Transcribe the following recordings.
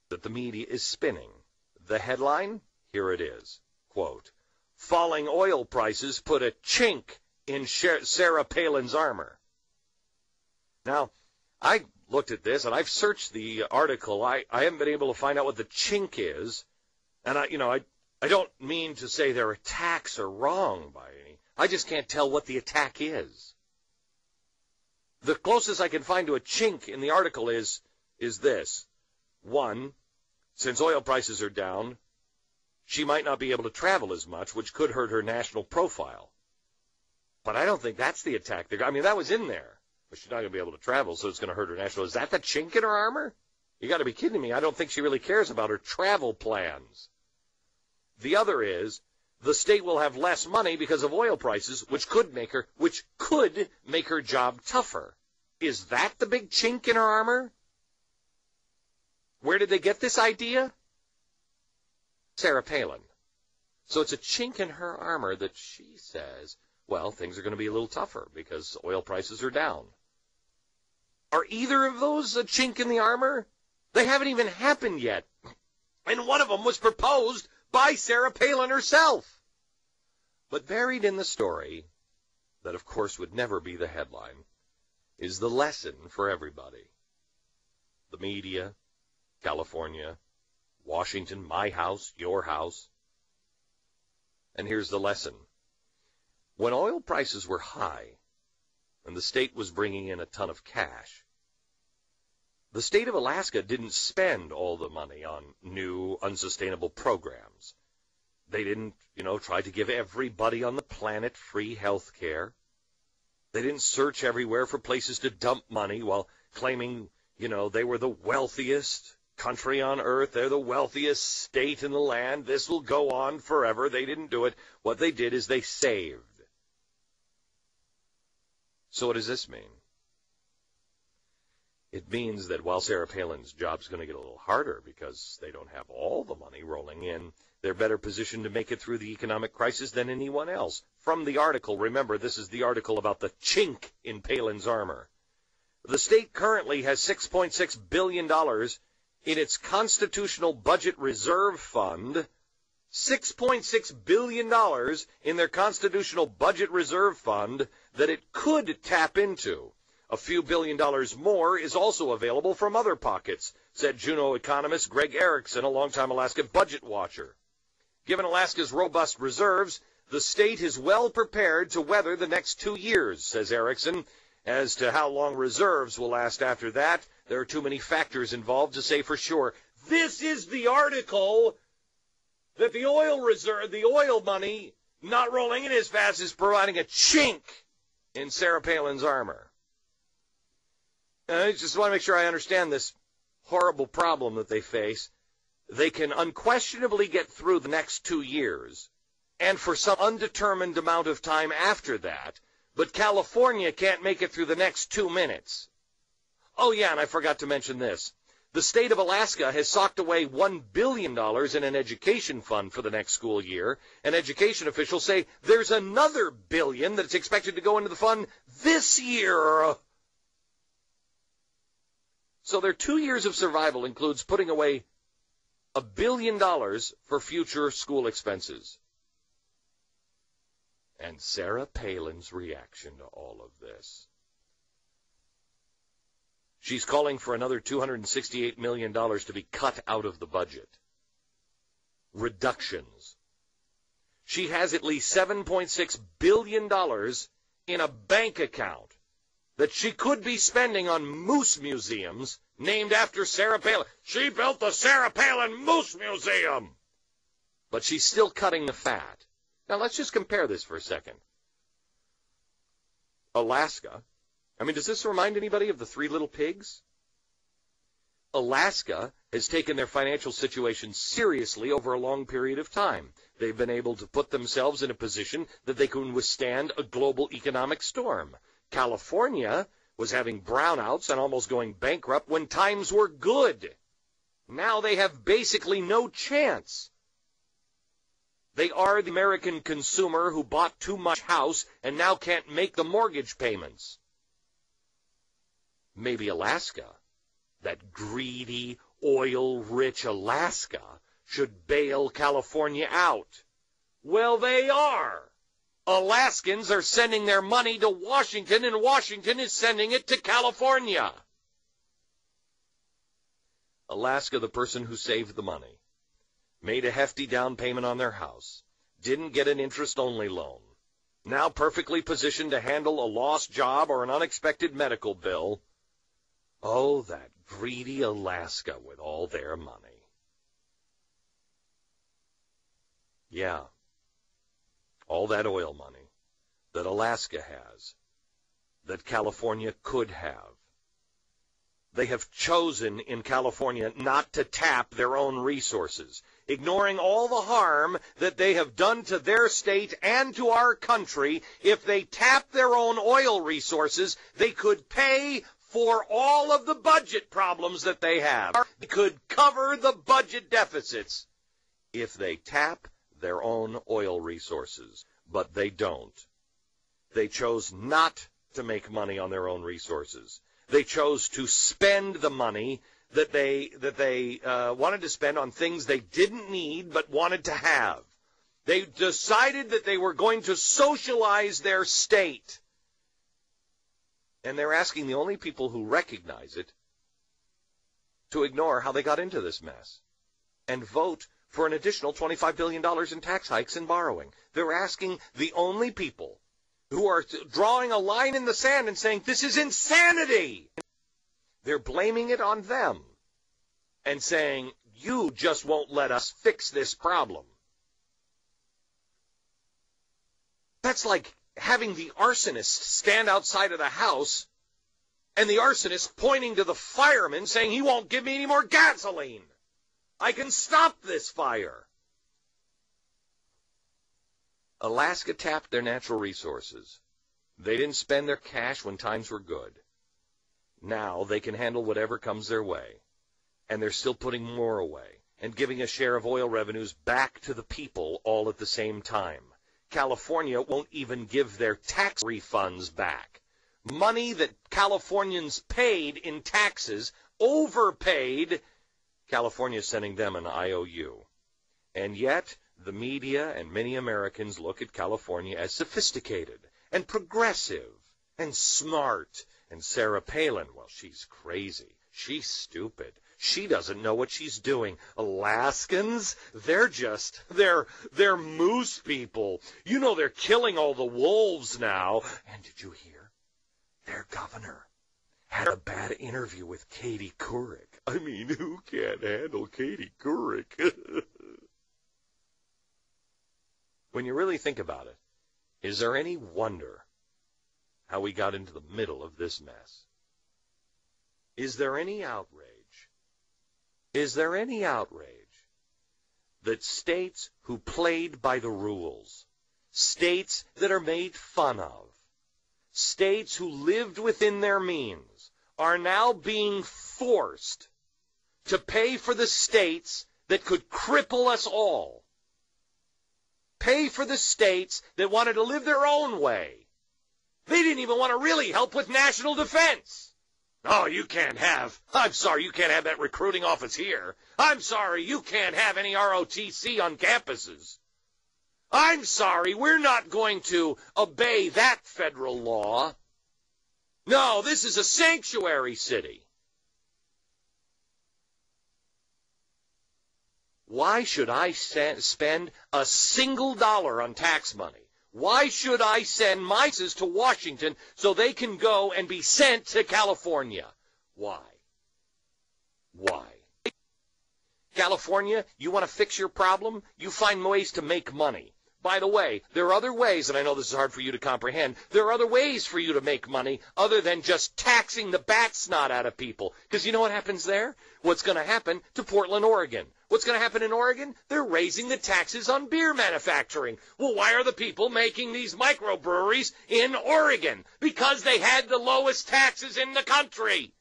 that the media is spinning. The headline, here it is, quote, "Falling oil prices put a chink in Sarah Palin's armor." Now, I looked at this, and I've searched the article. I haven't been able to find out what the chink is, and I don't mean to say their attacks are wrong by any. I just can't tell what the attack is. The closest I can find to a chink in the article is this. One, since oil prices are down, she might not be able to travel as much, which could hurt her national profile. But I don't think that's the attack. I mean, that was in there. But she's not going to be able to travel, so it's going to hurt her national. Is that the chink in her armor? You got to be kidding me. I don't think she really cares about her travel plans. The other is, the state will have less money because of oil prices, which could make her job tougher. Is that the big chink in her armor? Where did they get this idea? Sarah Palin. So it's a chink in her armor that she says, well, things are going to be a little tougher because oil prices are down. Are either of those a chink in the armor? They haven't even happened yet. And one of them was proposed by Sarah Palin herself. But buried in the story, that of course would never be the headline, is the lesson for everybody. The media, California, Washington, my house, your house. And here's the lesson. When oil prices were high and the state was bringing in a ton of cash, the state of Alaska didn't spend all the money on new, unsustainable programs. They didn't, try to give everybody on the planet free health care. They didn't search everywhere for places to dump money while claiming, they were the wealthiest country on earth. They're the wealthiest state in the land. This will go on forever. They didn't do it. What they did is they saved. So what does this mean? It means that while Sarah Palin's job's going to get a little harder because they don't have all the money rolling in, they're better positioned to make it through the economic crisis than anyone else. From the article, remember, this is the article about the chink in Palin's armor. The state currently has $6.6 billion in its constitutional budget reserve fund. $6.6 billion in their constitutional budget reserve fund that it could tap into. A few billion dollars more is also available from other pockets, said Juneau economist Greg Erickson, a longtime Alaska budget watcher. Given Alaska's robust reserves, the state is well prepared to weather the next 2 years, says Erickson. As to how long reserves will last after that, there are too many factors involved to say for sure. This is the article that the oil reserve, the oil money not rolling in as fast is providing a chink in Sarah Palin's armor. I just want to make sure I understand this horrible problem that they face. They can unquestionably get through the next 2 years, and for some undetermined amount of time after that, but California can't make it through the next 2 minutes. Oh yeah, and I forgot to mention this. The state of Alaska has socked away $1 billion in an education fund for the next school year, and education officials say there's another $1 billion that's expected to go into the fund this year. So their 2 years of survival includes putting away $1 billion for future school expenses. And Sarah Palin's reaction to all of this. She's calling for another $268 million to be cut out of the budget. Reductions. She has at least $7.6 billion in a bank account that she could be spending on moose museums named after Sarah Palin. She built the Sarah Palin Moose Museum. But she's still cutting the fat. Now, let's just compare this for a second. Alaska. Does this remind anybody of the Three Little Pigs? Alaska has taken their financial situation seriously over a long period of time. They've been able to put themselves in a position that they can withstand a global economic storm. California was having brownouts and almost going bankrupt when times were good. Now they have basically no chance. They are the American consumer who bought too much house and now can't make the mortgage payments. Maybe Alaska, that greedy, oil-rich Alaska should bail California out. Well, they are. Alaskans are sending their money to Washington, and Washington is sending it to California. Alaska, the person who saved the money, made a hefty down payment on their house, didn't get an interest-only loan, now perfectly positioned to handle a lost job or an unexpected medical bill. Oh, that greedy Alaska with all their money. Yeah, all that oil money that Alaska has, that California could have. They have chosen in California not to tap their own resources, ignoring all the harm that they have done to their state and to our country. If they tap their own oil resources, they could pay for all of the budget problems that they have. They could cover the budget deficits if they tap their own oil resources, but they don't. They chose not to make money on their own resources. They chose to spend the money that they wanted to spend on things they didn't need but wanted to have. They decided that they were going to socialize their state. And they're asking the only people who recognize it to ignore how they got into this mess and vote for an additional $25 billion in tax hikes and borrowing. They're asking the only people who are drawing a line in the sand and saying, this is insanity. They're blaming it on them and saying, you just won't let us fix this problem. That's like having the arsonist stand outside of the house and the arsonist pointing to the fireman saying, he won't give me any more gasoline. I can stop this fire. Alaska tapped their natural resources. They didn't spend their cash when times were good. Now they can handle whatever comes their way. And they're still putting more away and giving a share of oil revenues back to the people all at the same time. California won't even give their tax refunds back. Money that Californians paid in taxes, overpaid, California is sending them an IOU. And yet, the media and many Americans look at California as sophisticated and progressive and smart. And Sarah Palin, well, she's crazy. She's stupid. She doesn't know what she's doing. Alaskans, they're moose people. You know they're killing all the wolves now. And did you hear? Their governor had a bad interview with Katie Couric. I mean, who can't handle Katie Couric? When you really think about it, is there any wonder how we got into the middle of this mess? Is there any outrage? Is there any outrage that states who played by the rules, states that are made fun of, states who lived within their means, are now being forced to pay for the states that could cripple us all? Pay for the states that wanted to live their own way. They didn't even want to really help with national defense. Oh, you can't have that recruiting office here. I'm sorry, you can't have any ROTC on campuses. I'm sorry, we're not going to obey that federal law. No, this is a sanctuary city. Why should I spend a single dollar on tax money? Why should I send my kids to Washington so they can go and be sent to California? Why? Why? California, you want to fix your problem? You find ways to make money. By the way, there are other ways, and I know this is hard for you to comprehend, there are other ways for you to make money other than just taxing the bat snot out of people. Because you know what happens there? What's going to happen to Portland, Oregon? What's going to happen in Oregon? They're raising the taxes on beer manufacturing. Well, why are the people making these microbreweries in Oregon? Because they had the lowest taxes in the country.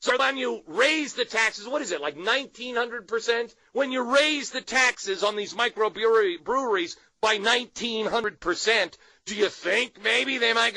So when you raise the taxes, what is it, like 1,900%? When you raise the taxes on these microbreweries by 1,900%, do you think maybe they might